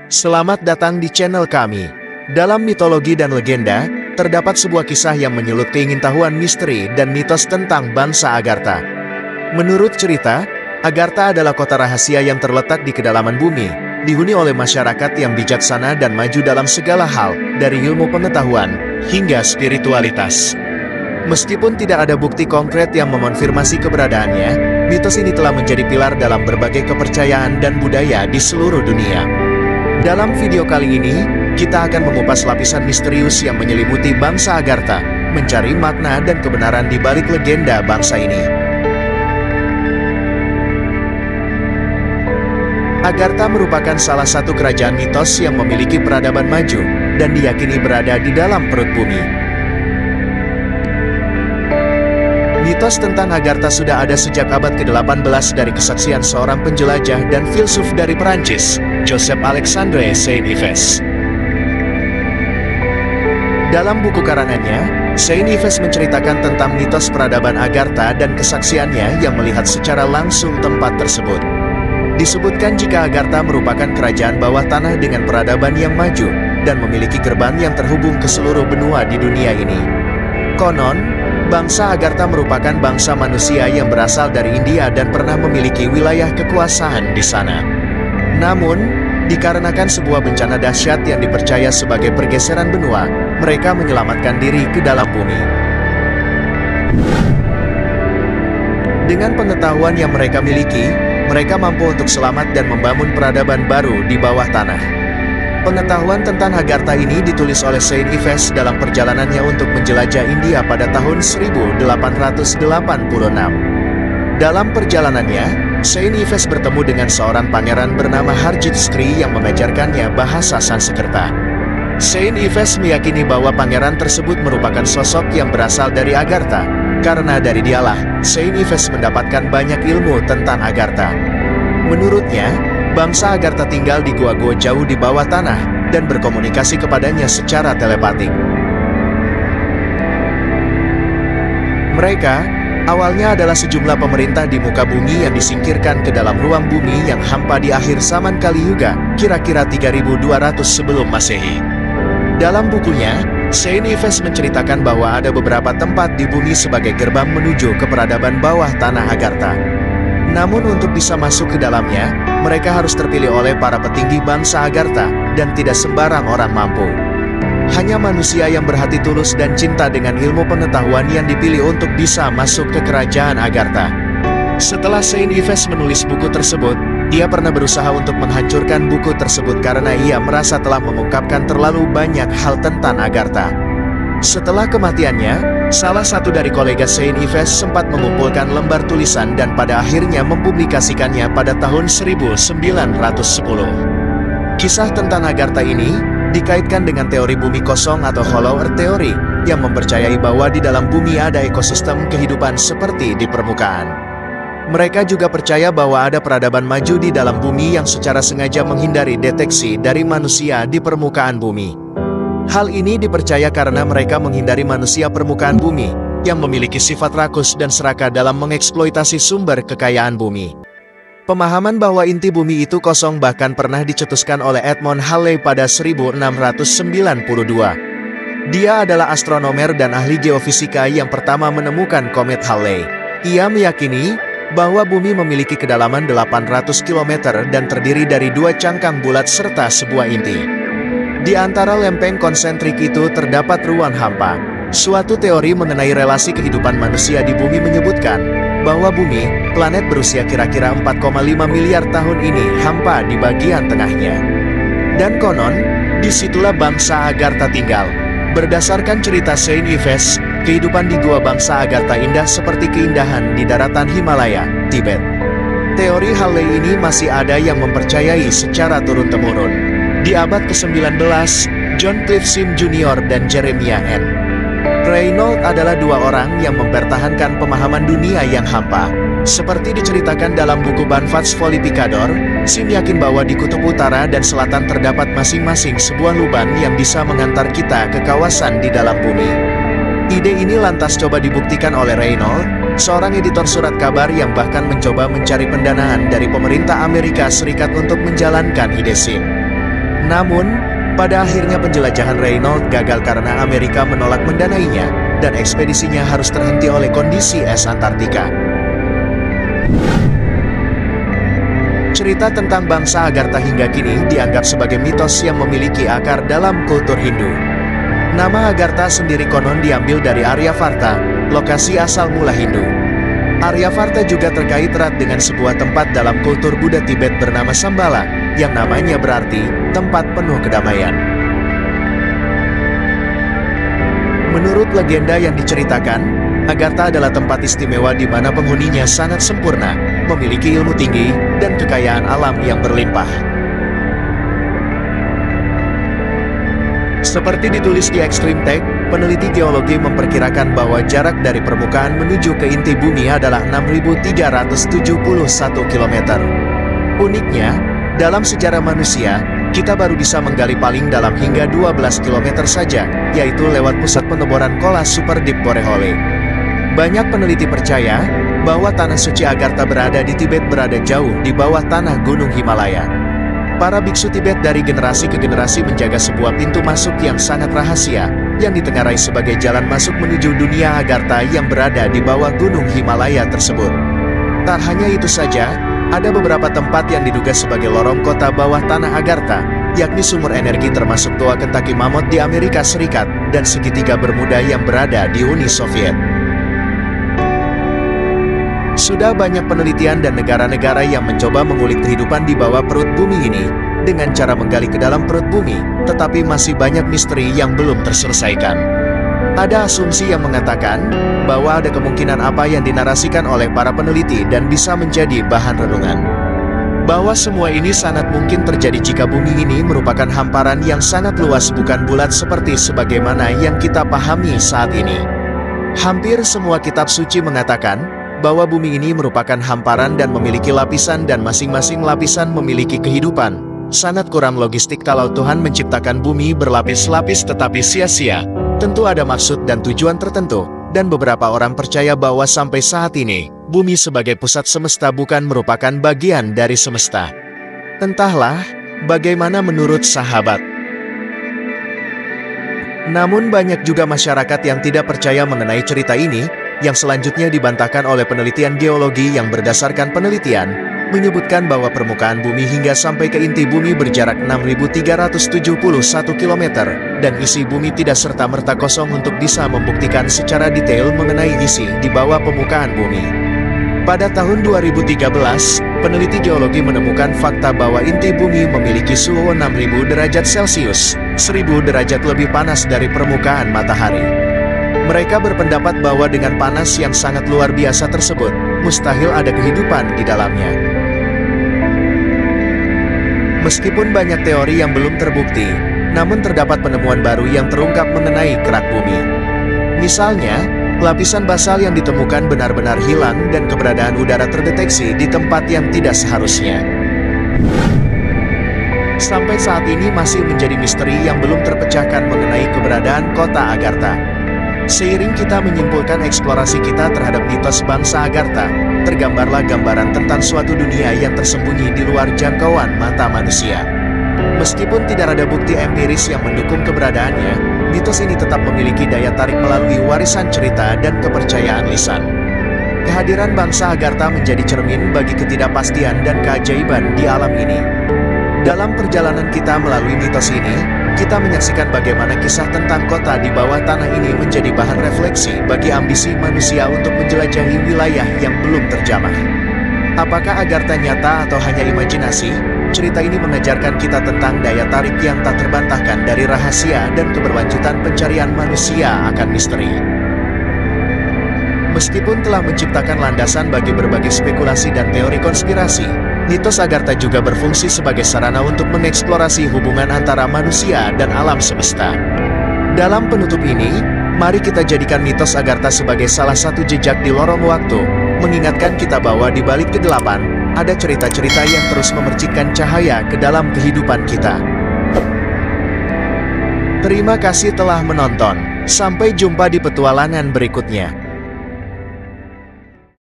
Selamat datang di channel kami. Dalam mitologi dan legenda, terdapat sebuah kisah yang menyulut keingintahuan misteri dan mitos tentang bangsa Agartha. Menurut cerita, Agartha adalah kota rahasia yang terletak di kedalaman bumi, dihuni oleh masyarakat yang bijaksana dan maju dalam segala hal, dari ilmu pengetahuan hingga spiritualitas. Meskipun tidak ada bukti konkret yang mengonfirmasi keberadaannya, mitos ini telah menjadi pilar dalam berbagai kepercayaan dan budaya di seluruh dunia. Dalam video kali ini, kita akan mengupas lapisan misterius yang menyelimuti bangsa Agartha, mencari makna dan kebenaran di balik legenda bangsa ini. Agartha merupakan salah satu kerajaan mitos yang memiliki peradaban maju, dan diyakini berada di dalam perut bumi. Mitos tentang Agartha sudah ada sejak abad ke-18 dari kesaksian seorang penjelajah dan filsuf dari Perancis, Joseph-Alexandre Saint-Yves. Dalam buku karangannya, Saint-Yves menceritakan tentang mitos peradaban Agartha dan kesaksiannya yang melihat secara langsung tempat tersebut. Disebutkan jika Agartha merupakan kerajaan bawah tanah dengan peradaban yang maju, dan memiliki gerbang yang terhubung ke seluruh benua di dunia ini. Konon, bangsa Agartha merupakan bangsa manusia yang berasal dari India dan pernah memiliki wilayah kekuasaan di sana. Namun, dikarenakan sebuah bencana dahsyat yang dipercaya sebagai pergeseran benua, mereka menyelamatkan diri ke dalam bumi. Dengan pengetahuan yang mereka miliki, mereka mampu untuk selamat dan membangun peradaban baru di bawah tanah. Pengetahuan tentang Agartha ini ditulis oleh Saint-Yves dalam perjalanannya untuk menjelajah India pada tahun 1886. Dalam perjalanannya, Saint-Yves bertemu dengan seorang pangeran bernama Harjit Sri yang mengajarkannya bahasa Sanskerta. Saint-Yves meyakini bahwa pangeran tersebut merupakan sosok yang berasal dari Agartha, karena dari dialah Saint-Yves mendapatkan banyak ilmu tentang Agartha. Menurutnya, bangsa Agartha tinggal di gua-gua jauh di bawah tanah, dan berkomunikasi kepadanya secara telepatik. Mereka, awalnya adalah sejumlah pemerintah di muka bumi yang disingkirkan ke dalam ruang bumi yang hampa di akhir zaman Kali Yuga, kira-kira 3200 sebelum Masehi. Dalam bukunya, Saint-Yves menceritakan bahwa ada beberapa tempat di bumi sebagai gerbang menuju ke peradaban bawah tanah Agartha. Namun untuk bisa masuk ke dalamnya, mereka harus terpilih oleh para petinggi bangsa Agartha, dan tidak sembarang orang mampu. Hanya manusia yang berhati tulus dan cinta dengan ilmu pengetahuan yang dipilih untuk bisa masuk ke kerajaan Agartha. Setelah Saint-Yves menulis buku tersebut, ia pernah berusaha untuk menghancurkan buku tersebut karena ia merasa telah mengungkapkan terlalu banyak hal tentang Agartha. Setelah kematiannya, salah satu dari kolega Saint-Yves sempat mengumpulkan lembar tulisan dan pada akhirnya mempublikasikannya pada tahun 1910. Kisah tentang Agartha ini dikaitkan dengan teori bumi kosong atau Hollow Earth Theory, yang mempercayai bahwa di dalam bumi ada ekosistem kehidupan seperti di permukaan. Mereka juga percaya bahwa ada peradaban maju di dalam bumi yang secara sengaja menghindari deteksi dari manusia di permukaan bumi. Hal ini dipercaya karena mereka menghindari manusia permukaan bumi, yang memiliki sifat rakus dan serakah dalam mengeksploitasi sumber kekayaan bumi. Pemahaman bahwa inti bumi itu kosong bahkan pernah dicetuskan oleh Edmond Halley pada 1692. Dia adalah astronomer dan ahli geofisika yang pertama menemukan komet Halley. Ia meyakini bahwa bumi memiliki kedalaman 800 km dan terdiri dari dua cangkang bulat serta sebuah inti. Di antara lempeng konsentrik itu terdapat ruang hampa. Suatu teori mengenai relasi kehidupan manusia di bumi menyebutkan bahwa bumi, planet berusia kira-kira 4,5 miliar tahun ini, hampa di bagian tengahnya. Dan konon, disitulah bangsa Agartha tinggal. Berdasarkan cerita Saint-Yves, kehidupan di gua bangsa Agartha indah seperti keindahan di daratan Himalaya, Tibet. Teori Halley ini masih ada yang mempercayai secara turun-temurun. Di abad ke-19, John Cliff Sim Jr. dan Jeremiah N. Reynolds adalah dua orang yang mempertahankan pemahaman dunia yang hampa. Seperti diceritakan dalam buku Banvard's Folly Picador, Sim yakin bahwa di kutub utara dan selatan terdapat masing-masing sebuah lubang yang bisa mengantar kita ke kawasan di dalam bumi. Ide ini lantas coba dibuktikan oleh Reynolds, seorang editor surat kabar yang bahkan mencoba mencari pendanaan dari pemerintah Amerika Serikat untuk menjalankan ide Sim. Namun, pada akhirnya penjelajahan Reynolds gagal karena Amerika menolak mendanainya, dan ekspedisinya harus terhenti oleh kondisi es Antartika. Cerita tentang bangsa Agartha hingga kini dianggap sebagai mitos yang memiliki akar dalam kultur Hindu. Nama Agartha sendiri konon diambil dari Aryavarta, lokasi asal mula Hindu. Aryavarta juga terkait erat dengan sebuah tempat dalam kultur Buddha Tibet bernama Shambhala, yang namanya berarti tempat penuh kedamaian. Menurut legenda yang diceritakan, Agartha adalah tempat istimewa di mana penghuninya sangat sempurna, memiliki ilmu tinggi, dan kekayaan alam yang berlimpah. Seperti ditulis di Extreme Tech, peneliti geologi memperkirakan bahwa jarak dari permukaan menuju ke inti bumi adalah 6.371 km. Uniknya, dalam sejarah manusia, kita baru bisa menggali paling dalam hingga 12 km saja, yaitu lewat pusat penoboran Kola Super Deep Borehole. Banyak peneliti percaya bahwa tanah suci Agartha berada di Tibet berada jauh di bawah tanah gunung Himalaya. Para biksu Tibet dari generasi ke generasi menjaga sebuah pintu masuk yang sangat rahasia, yang ditengarai sebagai jalan masuk menuju dunia Agartha yang berada di bawah gunung Himalaya tersebut. Tak hanya itu saja, ada beberapa tempat yang diduga sebagai lorong kota bawah tanah Agartha, yakni sumur energi termasuk Toa Kentucky Mammoth di Amerika Serikat, dan segitiga Bermuda yang berada di Uni Soviet. Sudah banyak penelitian dan negara-negara yang mencoba mengulik kehidupan di bawah perut bumi ini, dengan cara menggali ke dalam perut bumi, tetapi masih banyak misteri yang belum terselesaikan. Ada asumsi yang mengatakan, bahwa ada kemungkinan apa yang dinarasikan oleh para peneliti dan bisa menjadi bahan renungan. Bahwa semua ini sangat mungkin terjadi jika bumi ini merupakan hamparan yang sangat luas bukan bulat seperti sebagaimana yang kita pahami saat ini. Hampir semua kitab suci mengatakan, bahwa bumi ini merupakan hamparan dan memiliki lapisan dan masing-masing lapisan memiliki kehidupan. Sangat kurang logistik kalau Tuhan menciptakan bumi berlapis-lapis tetapi sia-sia. Tentu ada maksud dan tujuan tertentu, dan beberapa orang percaya bahwa sampai saat ini, bumi sebagai pusat semesta bukan merupakan bagian dari semesta. Entahlah, bagaimana menurut sahabat. Namun banyak juga masyarakat yang tidak percaya mengenai cerita ini, yang selanjutnya dibantahkan oleh penelitian geologi yang berdasarkan penelitian, menyebutkan bahwa permukaan bumi hingga sampai ke inti bumi berjarak 6.371 km, dan isi bumi tidak serta-merta kosong untuk bisa membuktikan secara detail mengenai isi di bawah permukaan bumi. Pada tahun 2013, peneliti geologi menemukan fakta bahwa inti bumi memiliki suhu 6.000 derajat Celcius, 1.000 derajat lebih panas dari permukaan matahari. Mereka berpendapat bahwa dengan panas yang sangat luar biasa tersebut, mustahil ada kehidupan di dalamnya. Meskipun banyak teori yang belum terbukti, namun terdapat penemuan baru yang terungkap mengenai kerak bumi. Misalnya, lapisan basal yang ditemukan benar-benar hilang dan keberadaan udara terdeteksi di tempat yang tidak seharusnya. Sampai saat ini masih menjadi misteri yang belum terpecahkan mengenai keberadaan kota Agartha. Seiring kita menyimpulkan eksplorasi kita terhadap mitos bangsa Agartha, tergambarlah gambaran tentang suatu dunia yang tersembunyi di luar jangkauan mata manusia. Meskipun tidak ada bukti empiris yang mendukung keberadaannya, mitos ini tetap memiliki daya tarik melalui warisan cerita dan kepercayaan lisan. Kehadiran bangsa Agartha menjadi cermin bagi ketidakpastian dan keajaiban di alam ini. Dalam perjalanan kita melalui mitos ini, kita menyaksikan bagaimana kisah tentang kota di bawah tanah ini menjadi bahan refleksi bagi ambisi manusia untuk menjelajahi wilayah yang belum terjamah. Apakah Agartha nyata atau hanya imajinasi? Cerita ini mengajarkan kita tentang daya tarik yang tak terbantahkan dari rahasia dan keberlanjutan pencarian manusia akan misteri. Meskipun telah menciptakan landasan bagi berbagai spekulasi dan teori konspirasi, mitos Agartha juga berfungsi sebagai sarana untuk mengeksplorasi hubungan antara manusia dan alam semesta. Dalam penutup ini, mari kita jadikan mitos Agartha sebagai salah satu jejak di lorong waktu, mengingatkan kita bahwa di balik kegelapan, ada cerita-cerita yang terus memercikkan cahaya ke dalam kehidupan kita. Terima kasih telah menonton. Sampai jumpa di petualangan berikutnya.